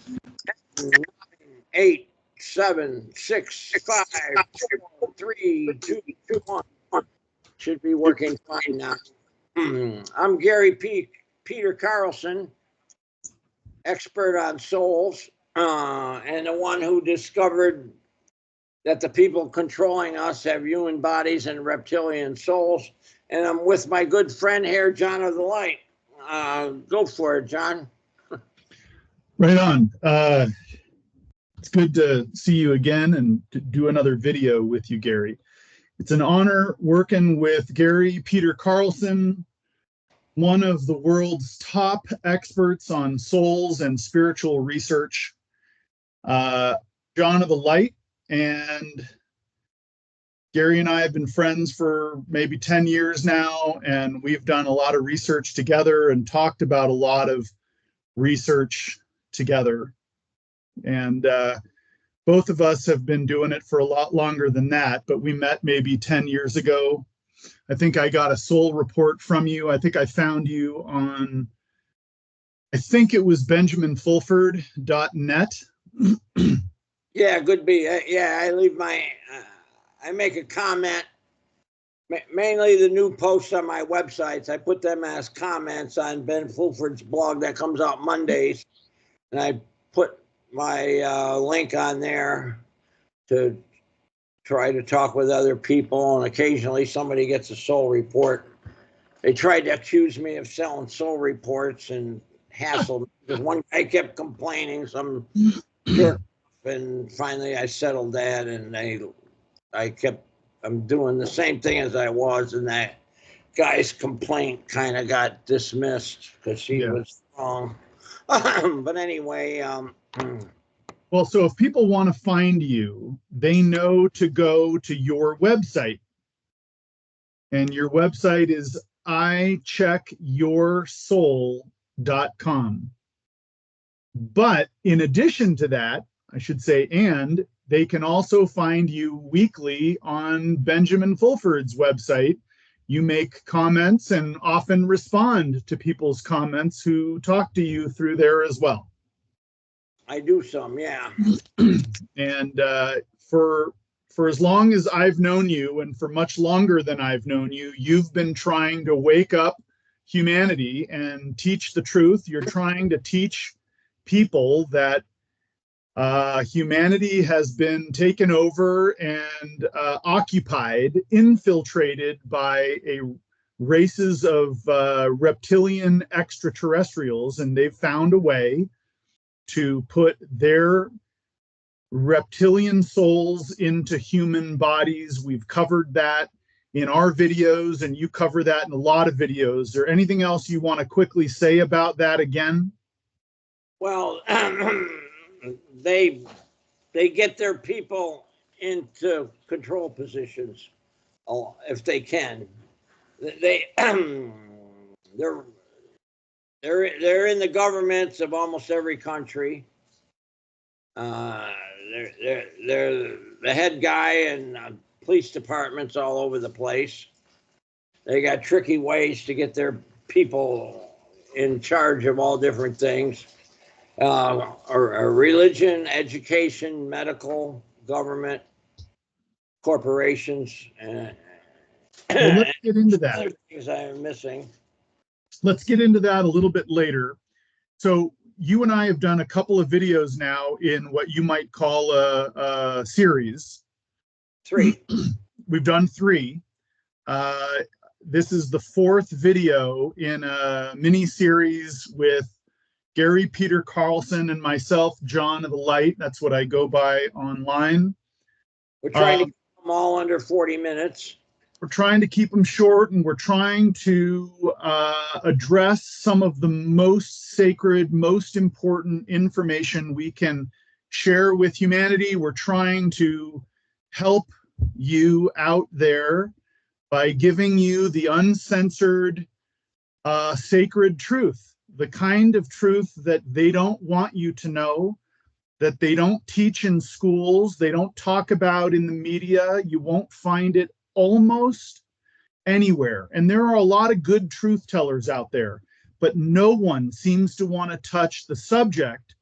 9, 8, 7, 6, 5, 4, 3, 2, 1. Should be working fine now. I'm Peter Carlson, expert on souls, and the one who discovered that the people controlling us have human bodies and reptilian souls. And I'm with my good friend here, John of the Light. Go for it, John. Right on. It's good to see you again and to do another video with you, Gary. It's an honor working with Gary Peter Carlson, one of the world's top experts on souls and spiritual research. John of the Light, and Gary and I have been friends for maybe 10 years now, and we've done a lot of research together and talked about a lot of research together. And both of us have been doing it for a lot longer than that, but we met maybe 10 years ago. I think I got a soul report from you. I think I found you on, I think it was benjaminfulford.net. Yeah, could be. Yeah, I leave my, I make a comment, mainly the new posts on my websites. I put them as comments on Ben Fulford's blog that comes out Mondays. And I put my link on there to try to talk with other people, and occasionally somebody gets a soul report. They tried to accuse me of selling soul reports and hassle me because one guy kept complaining, some jerk, and finally I settled that, and I'm doing the same thing as I was, and that guy's complaint kind of got dismissed because he was wrong. But anyway, well, so if people want to find you, they know to go to your website. And your website is icheckyoursoul.com. But in addition to that, I should say, and they can also find you weekly on Benjamin Fulford's website. You make comments and often respond to people's comments who talk to you through there as well. I do some, yeah. And for as long as I've known you, and for much longer than I've known you, you've been trying to wake up humanity and teach the truth. You're trying to teach people that humanity has been taken over and occupied, infiltrated by races of reptilian extraterrestrials, and they've found a way to put their reptilian souls into human bodies. We've covered that in our videos, and you cover that in a lot of videos. Is there anything else you want to quickly say about that again? Well, they get their people into control positions if they can. They're in the governments of almost every country. They're the head guy in police departments all over the place. They got tricky ways to get their people in charge of all different things. Or religion, education, medical, government, corporations. Well, let's get into that. Other things I'm missing. Let's get into that a little bit later. So you and I have done a couple of videos now in what you might call a series. 3. We've done 3. This is the 4th video in a mini series with Gary Peter Carlson and myself, John of the Light. That's what I go by online. We're trying to keep them all under 40 minutes. We're trying to keep them short, and we're trying to address some of the most sacred, most important information we can share with humanity. We're trying to help you out there by giving you the uncensored, sacred truth, the kind of truth that they don't want you to know, that they don't teach in schools, they don't talk about in the media. You won't find it almost anywhere. And there are a lot of good truth tellers out there, but no one seems to want to touch the subject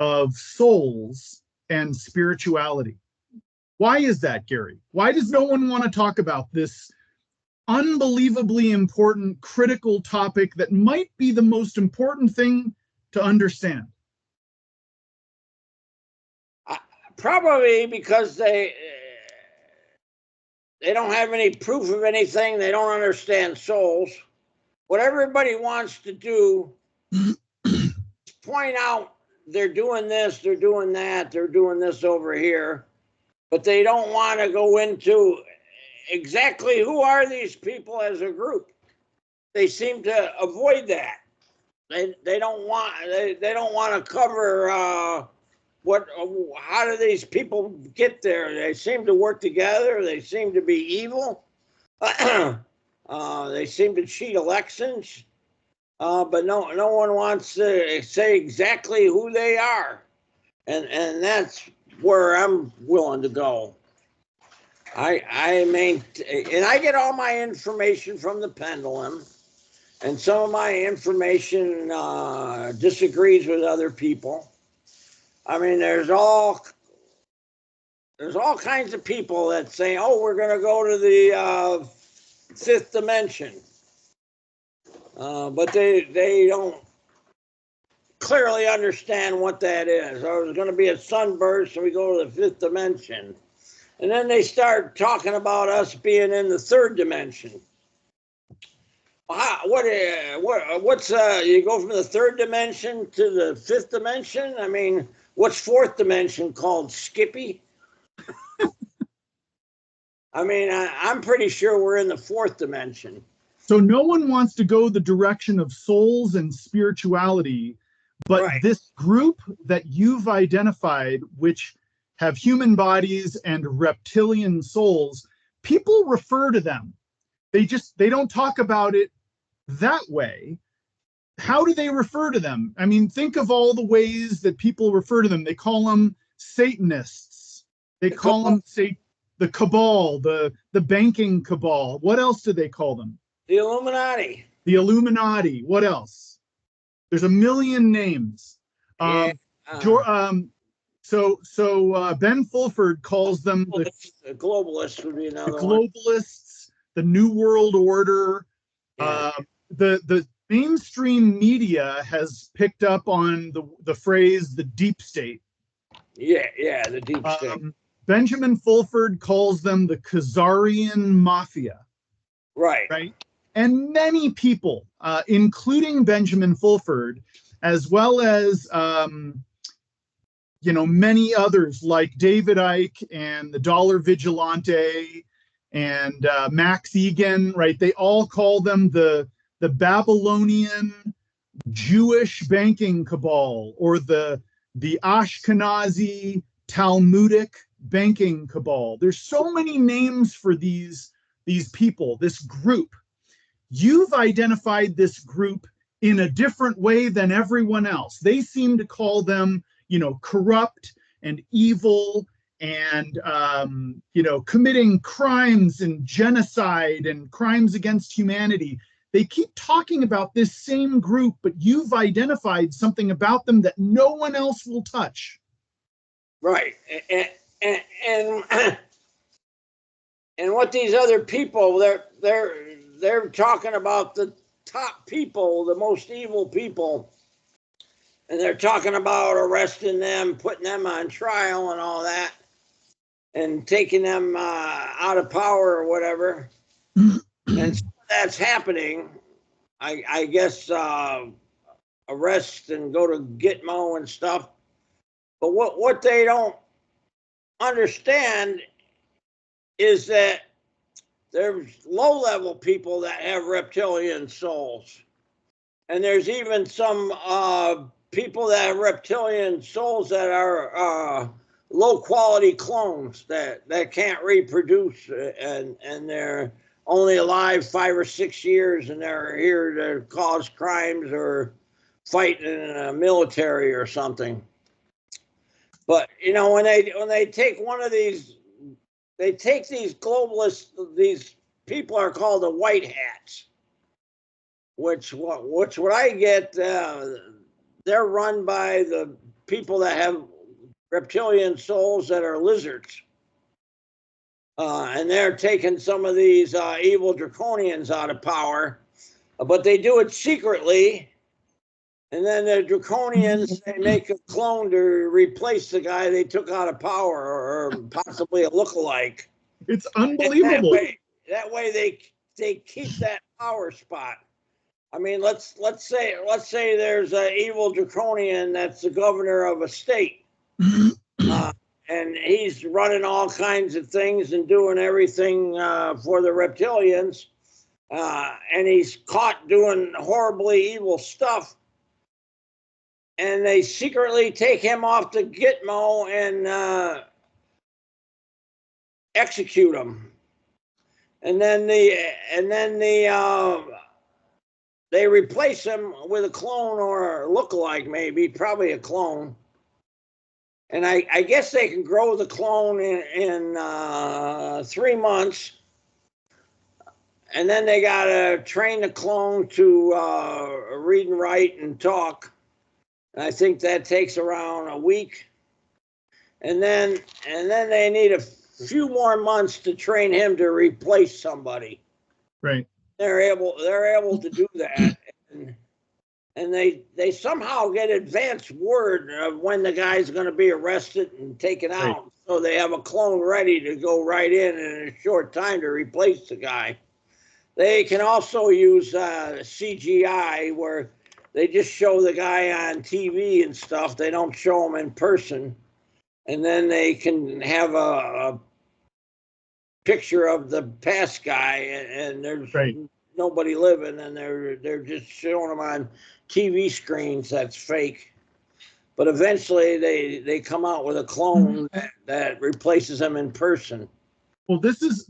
of souls and spirituality. Why is that, Gary? Why does no one want to talk about this unbelievably important, critical topic that might be the most important thing to understand? Probably because they don't have any proof of anything. They don't understand souls. What everybody wants to do is point out they're doing this, they're doing that, they're doing this over here, but they don't want to go into exactly who are these people as a group. They seem to avoid that. They don't want to cover how do these people get there? They seem to work together. They seem to be evil. They seem to cheat elections, but no one wants to say exactly who they are, and that's where I'm willing to go. And I get all my information from the Pendulum, and some of my information disagrees with other people. I mean, there's all kinds of people that say, "Oh, we're going to go to the fifth dimension," but they don't clearly understand what that is. Or there's going to be a sunburst, and we go to the fifth dimension, and then they start talking about us being in the third dimension. What's you go from the third dimension to the fifth dimension? I mean, what's fourth dimension called? Skippy? I mean, I'm pretty sure we're in the fourth dimension. So no one wants to go the direction of souls and spirituality, but Right. This group that you've identified, which have human bodies and reptilian souls, people refer to them. They don't talk about it that way. How do they refer to them? I mean, think of all the ways that people refer to them. They call them Satanists. They call them, say, the cabal, the banking cabal. What else do they call them? The Illuminati. The Illuminati. What else? There's a million names. Yeah. So Ben Fulford calls them the globalists would be another the one. globalists, the New World Order. Yeah. The mainstream media has picked up on the phrase the deep state. Yeah, the deep state. Benjamin Fulford calls them the Khazarian mafia. Right. And many people, including Benjamin Fulford, as well as many others like David Icke and the Dollar Vigilante and Max Egan, right? They all call them the Babylonian Jewish banking cabal, or the Ashkenazi Talmudic banking cabal. There's so many names for these people, this group. You've identified this group in a different way than everyone else. They seem to call them, corrupt and evil and, committing crimes and genocide and crimes against humanity. They keep talking about this same group, but you've identified something about them that no one else will touch. Right. And what these other people, they're talking about the top people, the most evil people, and they're talking about arresting them, putting them on trial and all that, and taking them out of power or whatever. And so that's happening. I guess arrest and go to Gitmo and stuff. But what they don't understand is that there's low-level people that have reptilian souls. And there's even some people that have reptilian souls that are low-quality clones that can't reproduce, and they're only alive 5 or 6 years, and they're here to cause crimes or fight in the military or something. But, when they take one of these, they take these globalists, these people are called the white hats, which what I get, they're run by the people that have reptilian souls that are lizards. And they're taking some of these evil draconians out of power, but they do it secretly. And then the draconians, they make a clone to replace the guy they took out of power, or possibly a lookalike. It's unbelievable. That way they keep that power spot. I mean, let's say there's an evil draconian that's the governor of a state. And he's running all kinds of things and doing everything for the reptilians. And he's caught doing horribly evil stuff. And they secretly take him off the Gitmo and execute him. And then they replace him with a clone or a lookalike, maybe, probably a clone. And I guess they can grow the clone in 3 months. And then they got to train the clone to read and write and talk. And I think that takes around a week. And then they need a few more months to train him to replace somebody. Right. They're able to do that. And they somehow get advance word of when the guy's going to be arrested and taken out. Right. So they have a clone ready to go right in a short time to replace the guy. They can also use CGI, where they just show the guy on TV and stuff. They don't show him in person. And then they can have a picture of the past guy, and there's nobody living, and they're just showing him on TV screens. That's fake. But eventually they come out with a clone that replaces them in person. Well, this is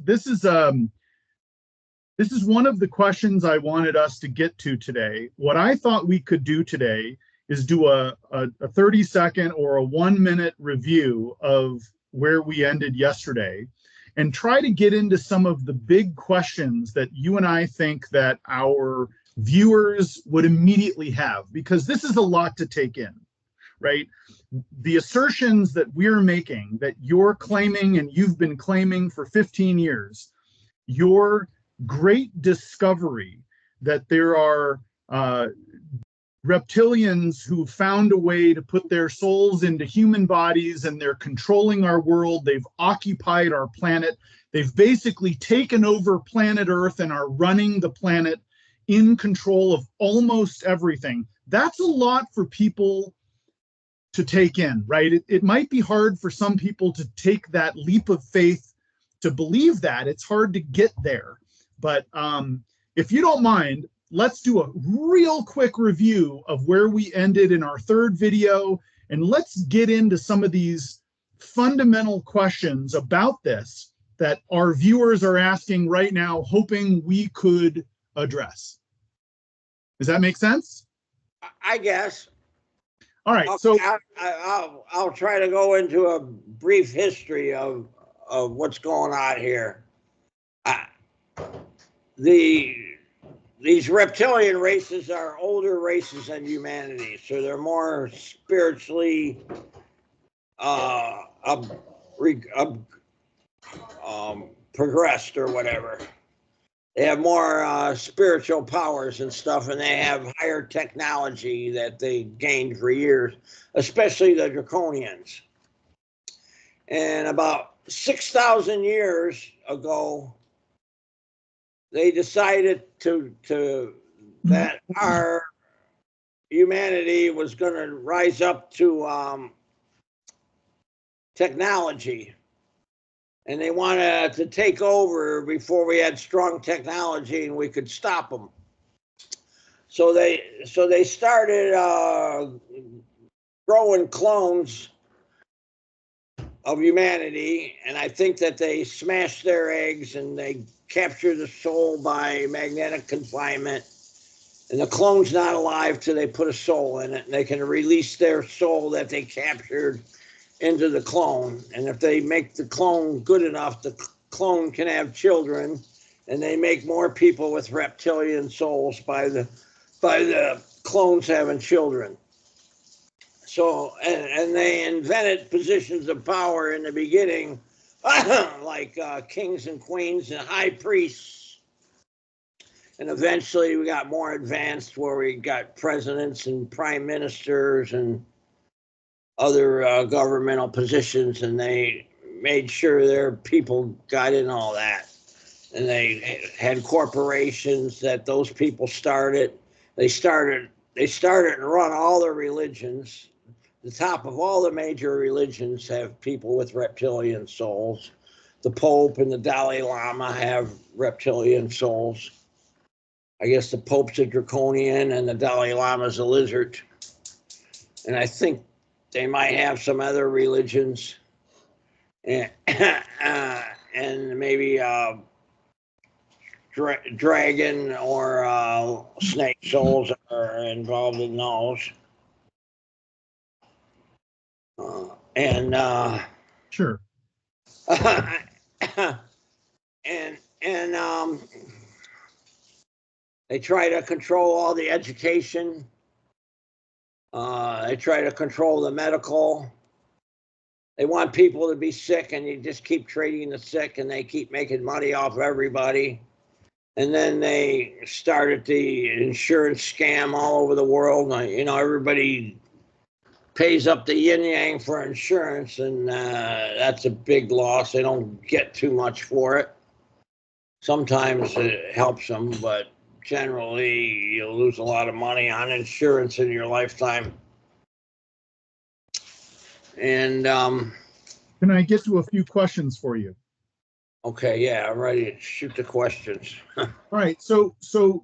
one of the questions I wanted us to get to today. What I thought we could do today is do a 30-second or a 1-minute review of where we ended yesterday, and try to get into some of the big questions that you and I think that our viewers would immediately have, because this is a lot to take in, right? The assertions that we're making, that you're claiming and you've been claiming for 15 years, your great discovery that there are reptilians who found a way to put their souls into human bodies, and they're controlling our world. They've occupied our planet. They've basically taken over planet Earth and are running the planet in control of almost everything. That's a lot for people to take in, right? It might be hard for some people to take that leap of faith to believe that. It's hard to get there. But if you don't mind, let's do a real quick review of where we ended in our third video, and let's get into some of these fundamental questions about this that our viewers are asking right now, hoping we could address. Does that make sense? I guess. All right. I'll try to go into a brief history of what's going on here. These reptilian races are older races than humanity, so they're more spiritually progressed or whatever. They have more spiritual powers and stuff, and they have higher technology that they gained for years, especially the draconians. And about 6,000 years ago, they decided that our humanity was going to rise up to technology, and they wanted to take over before we had strong technology and we could stop them. So they started growing clones of humanity, and I think that they smashed their eggs and they capture the soul by magnetic confinement, and the clone's not alive till they put a soul in it, and they can release their soul that they captured into the clone. And if they make the clone good enough, the clone can have children, and they make more people with reptilian souls by the clones having children. So, and they invented positions of power in the beginning, like kings and queens and high priests. And eventually we got more advanced where we got presidents and prime ministers and other governmental positions, and they made sure their people got in all that. And they had corporations that those people started. They started and run all the religions. The top of all the major religions have people with reptilian souls. The Pope and the Dalai Lama have reptilian souls. I guess the Pope's a draconian and the Dalai Lama's a lizard. And I think they might have some other religions. And, and maybe dragon or snake souls are involved in those. Sure. and they try to control all the education. They try to control the medical. They want people to be sick, and you just keep treating the sick, and they keep making money off everybody. And then they started the insurance scam all over the world. You know, everybody pays up the yin yang for insurance, and that's a big loss. They don't get too much for it. Sometimes it helps them, but generally you'll lose a lot of money on insurance in your lifetime. And can I get to a few questions for you? Okay, yeah, I'm ready to shoot the questions. All right, so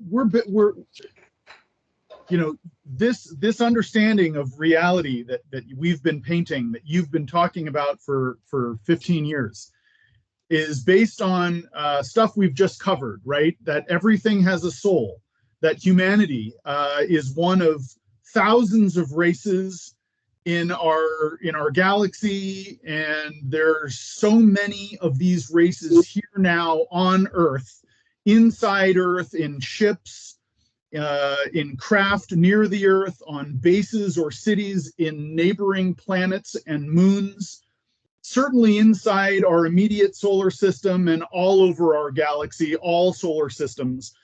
we're you know, this understanding of reality that we've been painting, that you've been talking about for 15 years, is based on stuff we've just covered, right? That everything has a soul, that humanity is one of thousands of races in our galaxy, and there's so many of these races here now on Earth, inside Earth, in ships, in craft near the Earth, on bases or cities in neighboring planets and moons, certainly inside our immediate solar system and all over our galaxy, all solar systems.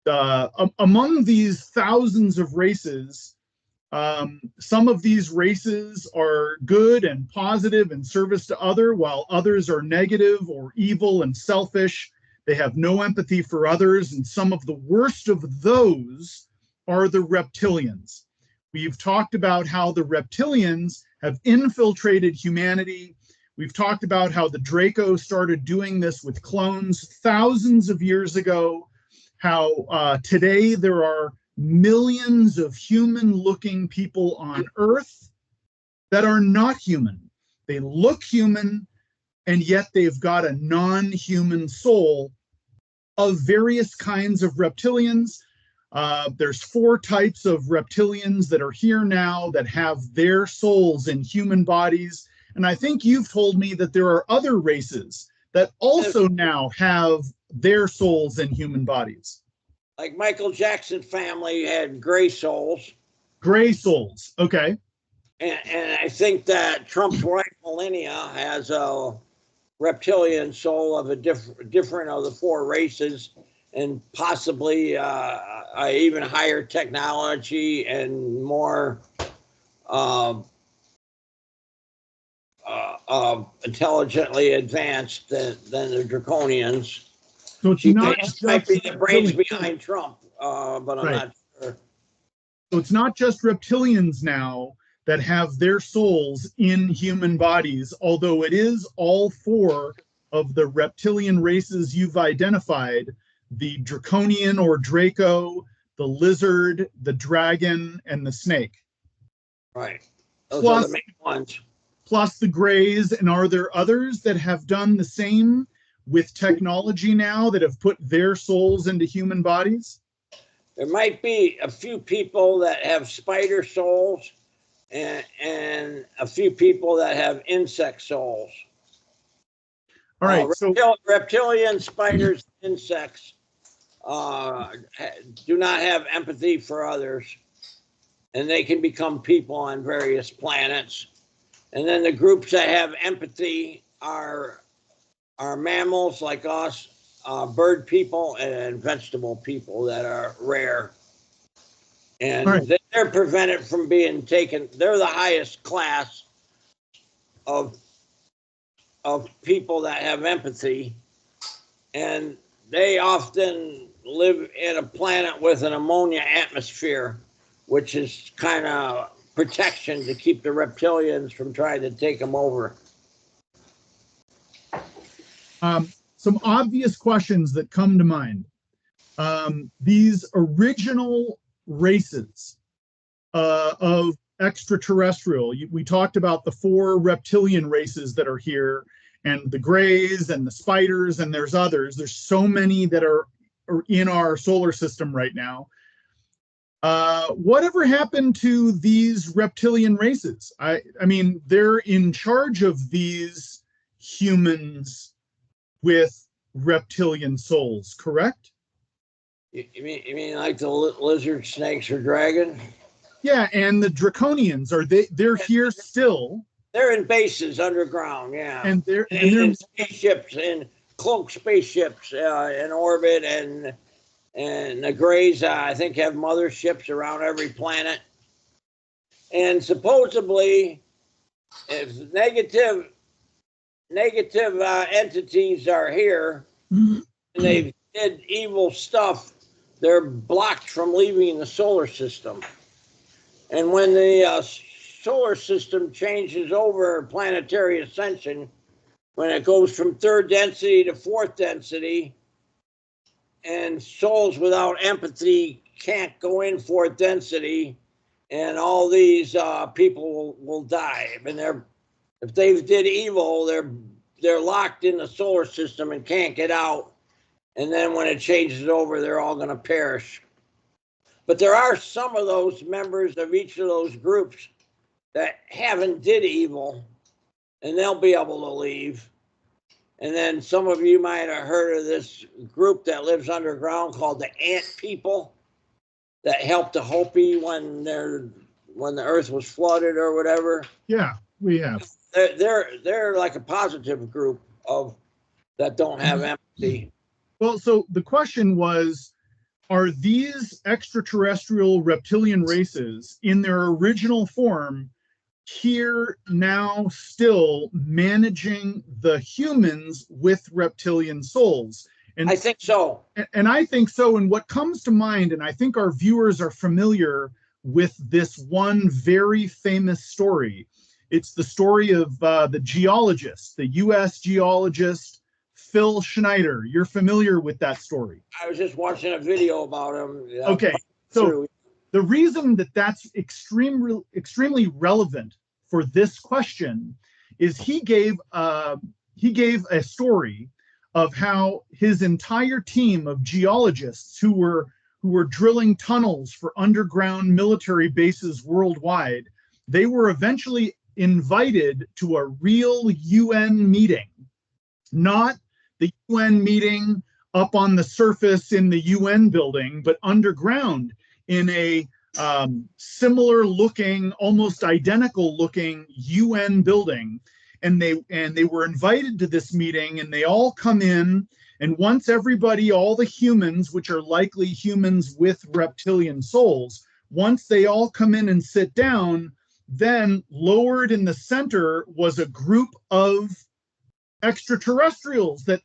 Among these thousands of races, some of these races are good and positive and service to other, while others are negative or evil and selfish. They have no empathy for others, and some of the worst of those are the reptilians. We've talked about how the reptilians have infiltrated humanity. We've talked about how the Draco started doing this with clones thousands of years ago, how today there are millions of human-looking people on Earth that are not human. They look human, and yet they've got a non-human soul of various kinds of reptilians. There's 4 types of reptilians that are here now that have their souls in human bodies. And I think you've told me that there are other races that also now have their souls in human bodies. Like Michael Jackson family had gray souls. Gray souls, okay. And I think that Trump's wife, Melania, has a reptilian soul of a different of the 4 races, and possibly even higher technology and more intelligently advanced than the draconians. So it's not just might be the brains behind Trump, but I'm not sure. So it's not just reptilians now that have their souls in human bodies, although it is all 4 of the reptilian races you've identified: the draconian or Draco, the lizard, the dragon, and the snake. Right. Those are the main ones. Plus the grays. And are there others that have done the same with technology now, that have put their souls into human bodies? There might be a few people that have spider souls, and a few people that have insect souls. All right. Reptilian, spiders, insects do not have empathy for others, and they can become people on various planets. And then the groups that have empathy are mammals like us, bird people, and vegetable people that are rare. And right. they're prevented from being taken. They're the highest class of people that have empathy, and they often live in a planet with an ammonia atmosphere, which is kind of protection to keep the reptilians from trying to take them over. Some obvious questions that come to mind. These original races of extraterrestrial, we talked about the 4 reptilian races that are here, and the grays and the spiders, and there's others. There's so many that are in our solar system right now. Whatever happened to these reptilian races? I mean, they're in charge of these humans with reptilian souls, correct? You mean like the lizard, snakes, or dragon? Yeah, and the draconians, they're here still? They're in bases underground, yeah. And they're in spaceships, in cloaked spaceships in orbit, and the Greys, I think, have motherships around every planet. And supposedly, if negative entities are here and they did evil stuff, they're blocked from leaving the solar system. And when the solar system changes over planetary ascension, when it goes from 3rd density to 4th density, and souls without empathy can't go in 4th density, and all these people will die. I mean, if they did evil, they're locked in the solar system and can't get out. And then when it changes over, they're all going to perish. But there are some of those members of each of those groups that haven't did evil, and they'll be able to leave. And then some of you might have heard of this group that lives underground called the Ant People that helped the Hopi when the Earth was flooded or whatever. Yeah, we have. They're like a positive group that don't have empathy. Well, so the question was, are these extraterrestrial reptilian races in their original form here now still managing the humans with reptilian souls? And I think so. And I think so. And what comes to mind, and I think our viewers are familiar with this one very famous story. It's the story of the geologist, the U.S. geologist, Phil Schneider. You're familiar with that story. I was just watching a video about him. Okay, so the reason that that's extremely relevant for this question is he gave a story of how his entire team of geologists who were drilling tunnels for underground military bases worldwide, they were eventually invited to a real UN meeting, not the UN meeting up on the surface in the UN building, but underground in a similar looking, almost identical looking UN building. And they were invited to this meeting, and they all come in. And once everybody, all the humans, which are likely humans with reptilian souls, once they all come in and sit down, then lowered in the center was a group of extraterrestrials that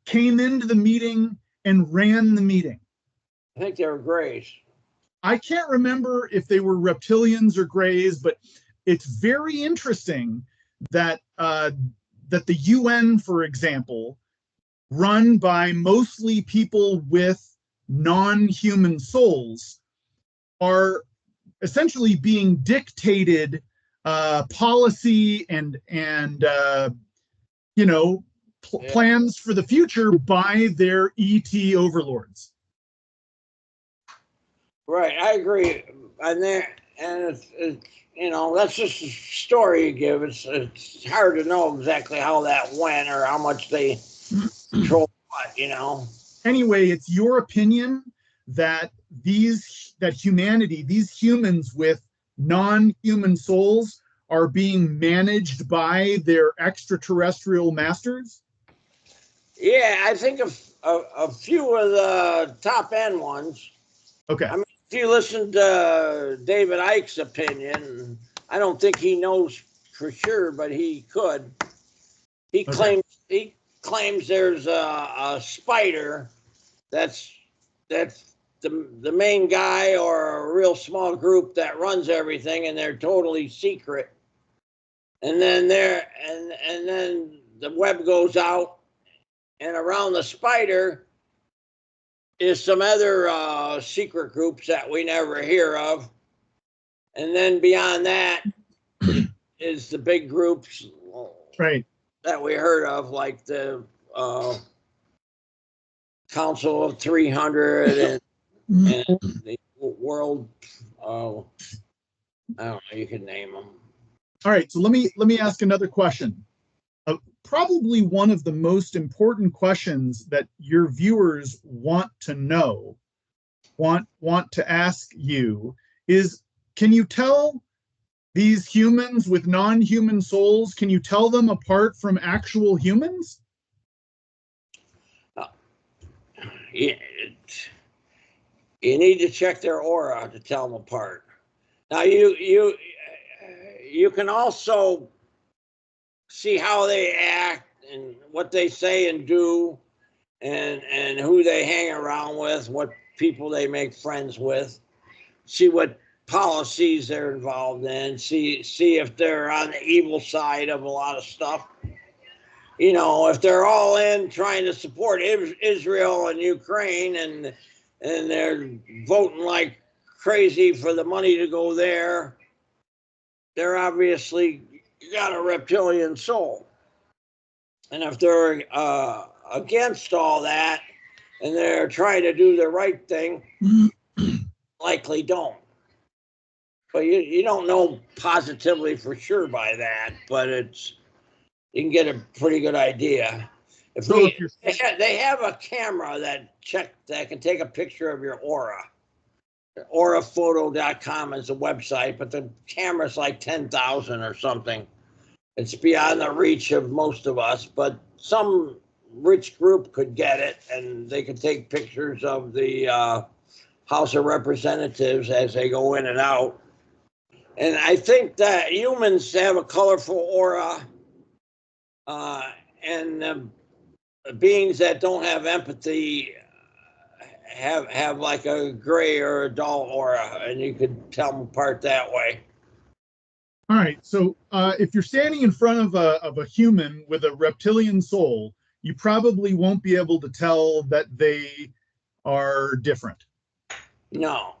came into the meeting and ran the meeting. I think they were Greys. I can't remember if they were reptilians or Greys, but it's very interesting that that the UN, for example, run by mostly people with non-human souls, are essentially being dictated policy and plans for the future by their ET overlords. Right, I agree. And it's that's just a story you give. It's hard to know exactly how that went or how much they control what. Anyway, it's your opinion that humanity, these humans with non-human souls are being managed by their extraterrestrial masters? Yeah, I think a few of the top end ones. Okay. I mean, if you listen to David Icke's opinion, I don't think he knows for sure, but he could. He claims there's a spider that's the main guy or a real small group that runs everything, and they're totally secret. And then then the web goes out, and around the spider is some other secret groups that we never hear of. And then beyond that is the big groups, right, that we heard of, like the Council of 300 and the World. I don't know. You can name them. All right. So let me ask another question. Probably one of the most important questions that your viewers want to know, want to ask you is, can you tell these humans with non-human souls, can you tell them apart from actual humans? You need to check their aura to tell them apart. Now you can also see how they act and what they say and do, and who they hang around with, what people they make friends with, see what policies they're involved in, see if they're on the evil side of a lot of stuff. You know, if they're all in trying to support Israel and Ukraine, and they're voting like crazy for the money to go there, they're obviously got a reptilian soul. And if they're against all that and they're trying to do the right thing, likely don't. But you don't know positively for sure by that, but you can get a pretty good idea. They have a camera that can take a picture of your aura. Auraphoto.com is a website, but the camera's like 10,000 or something. It's beyond the reach of most of us, but some rich group could get it, and they could take pictures of the House of Representatives as they go in and out. And I think that humans have a colorful aura, and beings that don't have empathy have like a gray or a dull aura, and you could tell them apart that way. All right. So if you're standing in front of a human with a reptilian soul, you probably won't be able to tell that they are different. No.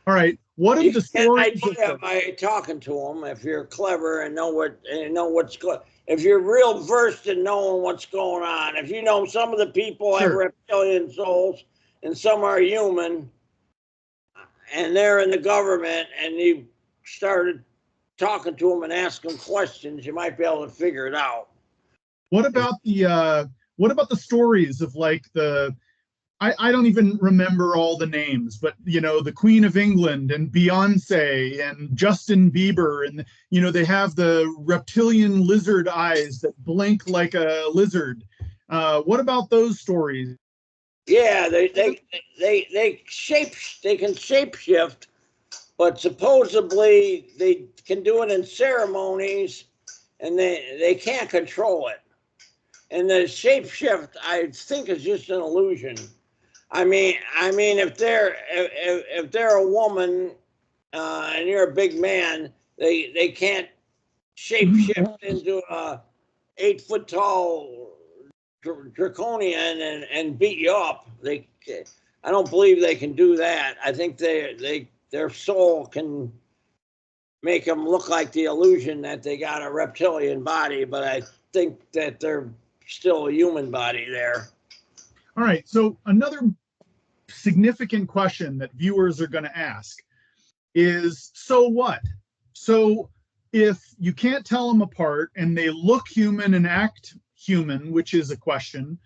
All right. What if the story by talking to them, if you're clever and know what's good, if you're real versed in knowing what's going on, if you know some of the people have reptilian souls and some are human, and they're in the government, and you started talking to them and asking questions, you might be able to figure it out. What about the stories of like I don't even remember all the names, but you know, the Queen of England and Beyonce and Justin Bieber, and you know, they have the reptilian lizard eyes that blink like a lizard. What about those stories? Yeah, they can shapeshift, but supposedly they can do it in ceremonies, and they can't control it. And the shapeshift, I think, is just an illusion. I mean, if they're a woman and you're a big man, they can't shapeshift into a 8-foot tall draconian and beat you up. I don't believe they can do that. I think their soul can make them look like the illusion that they got a reptilian body, but I think that they're still a human body there. All right. So another significant question that viewers are going to ask is, so what? So if you can't tell them apart and they look human and act human, which is a question,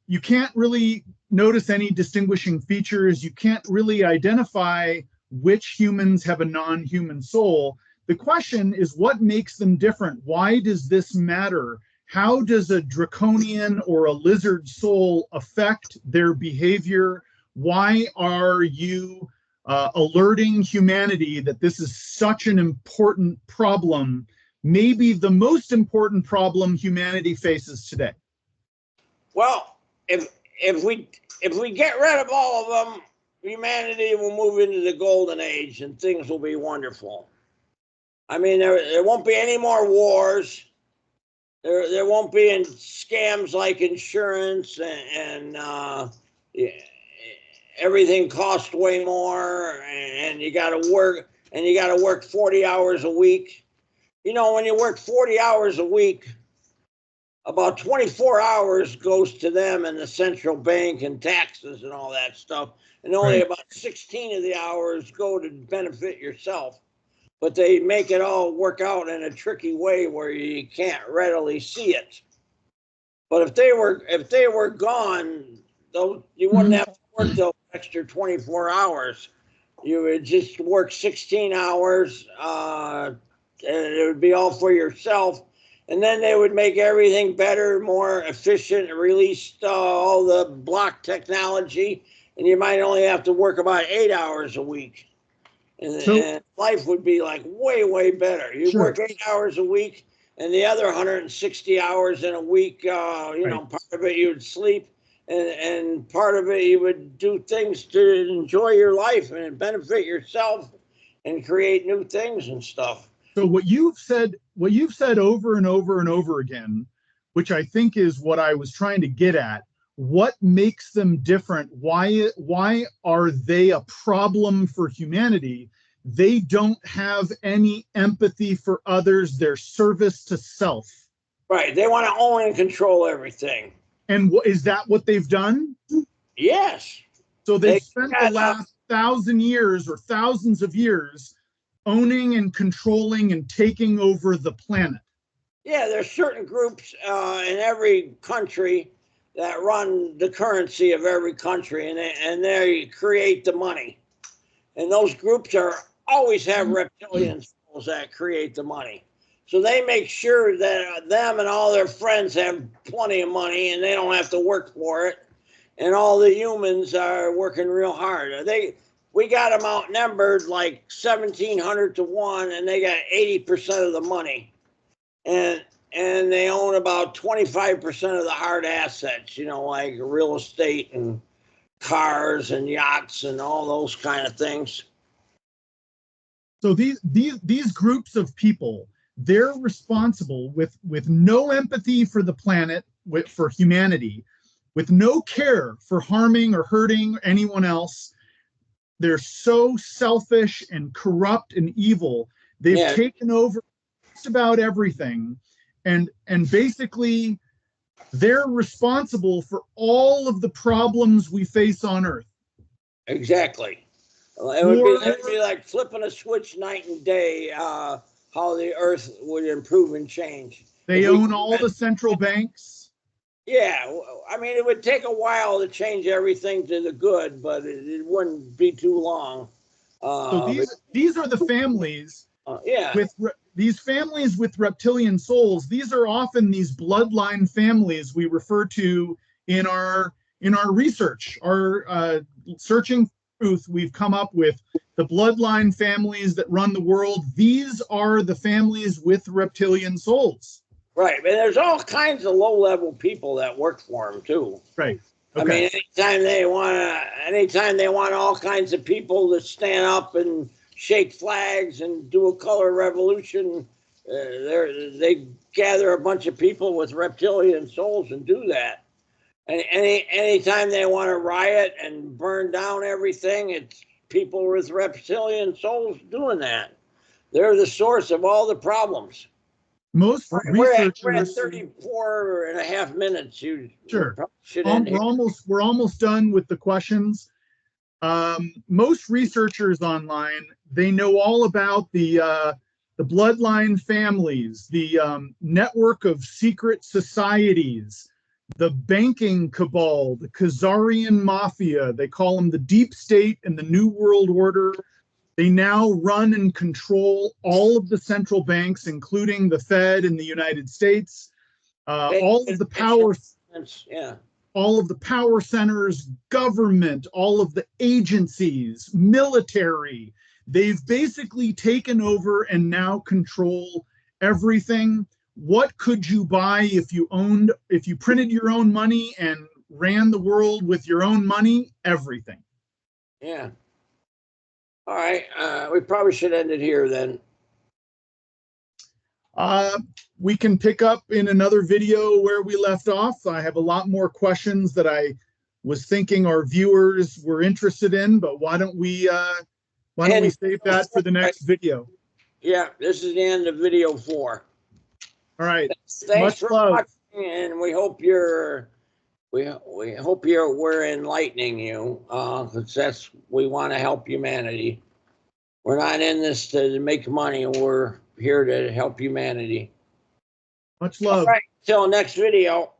you can't really notice any distinguishing features. You can't really identify which humans have a non-human soul. The question is, what makes them different? Why does this matter? How does a draconian or a lizard soul affect their behavior? Why are you alerting humanity that this is such an important problem, maybe the most important problem humanity faces today? Well, if we get rid of all of them, humanity will move into the golden age and things will be wonderful. I mean, there won't be any more wars. There won't be scams like insurance and everything costs way more, and you got to work 40 hours a week. You know, when you work 40 hours a week, about 24 hours goes to them and the central bank and taxes and all that stuff. And only Right. about 16 of the hours go to benefit yourself. But they make it all work out in a tricky way where you can't readily see it. But if they were gone, though, you wouldn't have to work those extra 24 hours. You would just work 16 hours, and it would be all for yourself. And then they would make everything better, more efficient, release all the block technology, and you might only have to work about 8 hours a week. And life would be like way, way better. You work 8 hours a week, and the other 160 hours in a week, part of it you would sleep, and part of it you would do things to enjoy your life and benefit yourself and create new things and stuff. So what you've said over and over and over again, which I think is what I was trying to get at, what makes them different? Why are they a problem for humanity? They don't have any empathy for others. They're service to self. Right. They want to own and control everything. And is that what they've done? Yes. So they've spent the last 1,000 years or thousands of years owning and controlling and taking over the planet. Yeah, there's certain groups in every country that run the currency of every country, and they create the money. And those groups always have reptilian souls that create the money. So they make sure that them and all their friends have plenty of money and they don't have to work for it. And all the humans are working real hard. We got them outnumbered like 1,700 to 1, and they got 80% of the money. And they own about 25% of the hard assets, like real estate and cars and yachts and all those kind of things. So these groups of people, they're responsible with no empathy for the planet, for humanity, with no care for harming or hurting anyone else. They're so selfish and corrupt and evil. They've taken over just about everything. And basically, they're responsible for all of the problems we face on Earth. Exactly. It would be like flipping a switch night and day, how the Earth would improve and change. They own all the central banks. Yeah, I mean, it would take a while to change everything to the good, but it wouldn't be too long. So these are the families. Yeah. These families with reptilian souls. These are often these bloodline families we refer to in our research, our searching truth. We've come up with the bloodline families that run the world. These are the families with reptilian souls. Right, and there's all kinds of low-level people that work for them too. Right. Okay. I mean, anytime they want all kinds of people to stand up and shake flags and do a color revolution, they gather a bunch of people with reptilian souls and do that. And anytime they want to riot and burn down everything, it's people with reptilian souls doing that. They're the source of all the problems. Most researchers. We're at 34 and a half minutes. Sure. We're almost done with the questions. Most researchers online, they know all about the bloodline families, the network of secret societies, the banking cabal, the Khazarian mafia. They call them the deep state and the New World Order. They now run and control all of the central banks, including the Fed in the United States, all of the power, yeah, all of the power centers, government, all of the agencies, military. They've basically taken over and now control everything. What could you buy if you printed your own money and ran the world with your own money? Everything. yeah. All right, we probably should end it here then. We can pick up in another video where we left off. I have a lot more questions that I was thinking our viewers were interested in, but why don't we save that for the next video? Yeah, this is the end of video 4. All right. Thanks Much love. watching, and we hope we're enlightening you, because we want to help humanity. We're not in this to make money. We're here to help humanity. Much love. All right, till next video.